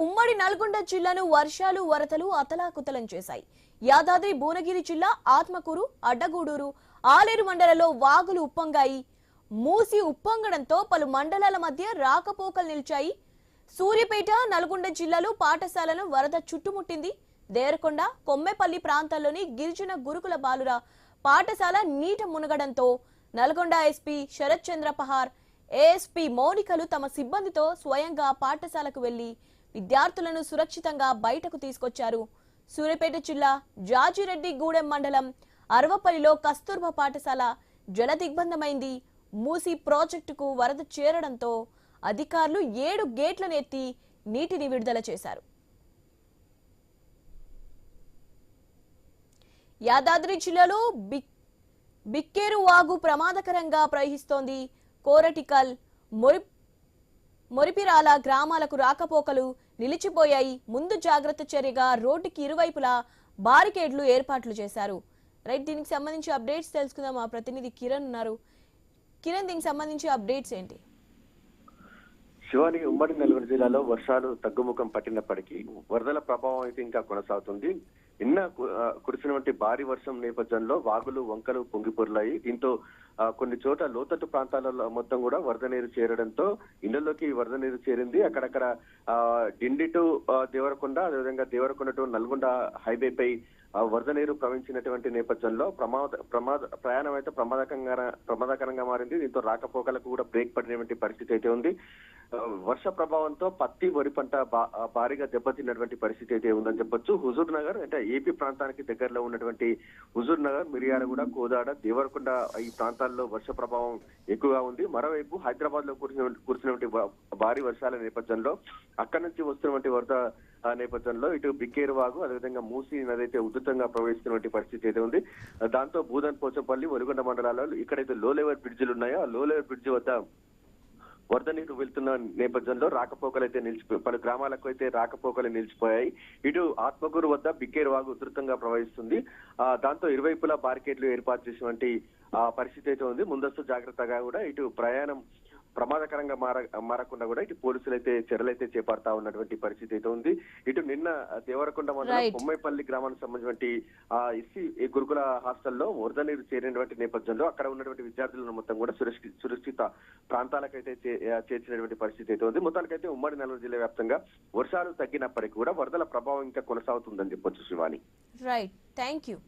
ఉమ్మడి నల్గొండ జిల్లాను వర్షాలు వరదలు అతలాకుతలం చేశాయి. యాదాద్రి భువనగిరి జిల్లా ఆత్మకూరు, అడ్డగూడూరు, ఆలేరు మండలాల్లో వాగులు ఉప్పొంగాయి. మూసి ఉప్పొంగడంతో పలు మండలాల మధ్య రాకపోకలు నిలిచాయి. సూర్యాపేట, నల్గొండ జిల్లాలో పాఠశాలను వరద చుట్టుముట్టింది. దేవరకొండ, కొమ్మెపల్లి ప్రాంతాల్లోని గిరిజన గురుకుల బాలుర పాఠశాల నీట మునగడంతో నల్గొండ ఎస్పీ శరత్ చంద్ర పహార్, ఏఎస్పీ మౌనికలు తమ సిబ్బందితో స్వయంగా పాఠశాలకు వెళ్లి విద్యార్థులను సురక్షితంగా బయటకు తీసుకొచ్చారు. సూర్యాపేట జిల్లా జాజిరెడ్డిగూడెం మండలం అరవపల్లిలో కస్తూర్బా పాఠశాల జలదిగ్బంధమైంది. మూసి ప్రాజెక్టుకు వరద చేరడంతో అధికారులు 7 గేట్లను ఎత్తి నీటిని విడుదల చేశారు. యాదాద్రి జిల్లాలో బిక్కేరు వాగు ప్రమాదకరంగా ప్రవహిస్తోంది. కోరటికల్, మొరిపిరాల గ్రామాలకు రాకపోకలు నిలిచిపోయాయి. ముందు జాగ్రత్త చర్యగా రోడ్డుకి ఇరువైపులా బారికేడ్లు ఏర్పాట్లు చేశారు. రైట్, దీనికి సంబంధించి అప్డేట్స్ తెలుసుకుందాం. మా ప్రతినిధి కిరణ్ ఉన్నారు. కిరణ్, దీనికి సంబంధించి అప్డేట్స్ ఏంటి? శివాని, ఉమ్మడి నల్గొండ జిల్లాలో వర్షాలు తగ్గుముఖం పట్టినప్పటికీ వరదల ప్రభావం అయితే ఇంకా కొనసాగుతుంది. నిన్న కురిసినటువంటి భారీ వర్షం నేపథ్యంలో వాగులు, వంకలు పొంగిపొర్లాయి. దీంతో కొన్ని చోట్ల లోతట్టు ప్రాంతాలలో మొత్తం కూడా వరద నీరు చేరడంతో ఇళ్లలోకి వరద నీరు చేరింది. అక్కడక్కడ డిండి టు దేవరకొండ, అదేవిధంగా దేవరకొండ టు నల్గొండ హైవేపై వరద నీరు ప్రవహించినటువంటి నేపథ్యంలో ప్రయాణం అయితే ప్రమాదకరంగా మారింది. దీంతో రాకపోకలకు కూడా బ్రేక్ పడినటువంటి పరిస్థితి అయితే ఉంది. వర్ష ప్రభావంతో పత్తి, వరి పంట భారీగా దెబ్బతిన్నటువంటి పరిస్థితి అయితే ఉందని చెప్పొచ్చు. హుజూర్ నగర్ అంటే ఏపీ ప్రాంతానికి దగ్గరలో ఉన్నటువంటి హుజూర్ నగర్, మిర్యాలగూడ, కోదాడ, దేవరకొండ ఈ ప్రాంతాల్లో వర్ష ప్రభావం ఎక్కువగా ఉంది. మరోవైపు హైదరాబాద్ లో కురిసినటువంటి భారీ వర్షాల నేపథ్యంలో అక్కడి నుంచి వస్తున్నటువంటి వరద నేపథ్యంలో ఇటు బిక్కేరు వాగు, అదేవిధంగా మూసీ నది అయితే ఉధృతంగా ప్రవహిస్తున్నటువంటి పరిస్థితి అయితే ఉంది. దాంతో బూదన్, పోచంపల్లి, ఒలిగొండ మండలాల్లో ఇక్కడైతే లో లెవెల్ బ్రిడ్జిలు ఉన్నాయో ఆ లో లెవెల్ బ్రిడ్జి వద్ద వరద నీరు వెళ్తున్న నేపథ్యంలో రాకపోకలు అయితే పలు గ్రామాలకు అయితే రాకపోకలు నిలిచిపోయాయి. ఇటు ఆత్మకూరు వద్ద బిక్కేరు వాగు ఉధృతంగా ప్రవహిస్తుంది. దాంతో ఇరువైపులా బారికేడ్లు ఏర్పాటు చేసినటువంటి పరిస్థితి అయితే ఉంది. ముందస్తు జాగ్రత్తగా కూడా ఇటు ప్రయాణం ప్రమాదకరంగా మారకుండా కూడా ఇటు పోలీసులు అయితే చర్యలైతే చేపడతా ఉన్నటువంటి పరిస్థితి అయితే ఉంది. ఇటు నిన్న దేవరకొండ మండలం కొమ్మైపల్లి గ్రామానికి సంబంధించినటువంటి ఎస్సీ గురుకుల హాస్టల్లో వరద నీరు చేరినటువంటి నేపథ్యంలో అక్కడ ఉన్నటువంటి విద్యార్థులను మొత్తం కూడా సురక్షిత ప్రాంతాలకైతే చేర్చినటువంటి పరిస్థితి అయితే ఉంది. మొత్తానికైతే ఉమ్మడి నల్గొండ జిల్లా వ్యాప్తంగా వర్షాలు తగ్గినప్పటికీ కూడా వరదల ప్రభావం ఇంకా కొనసాగుతుందని చెప్పొచ్చు. Shivani, right, thank you.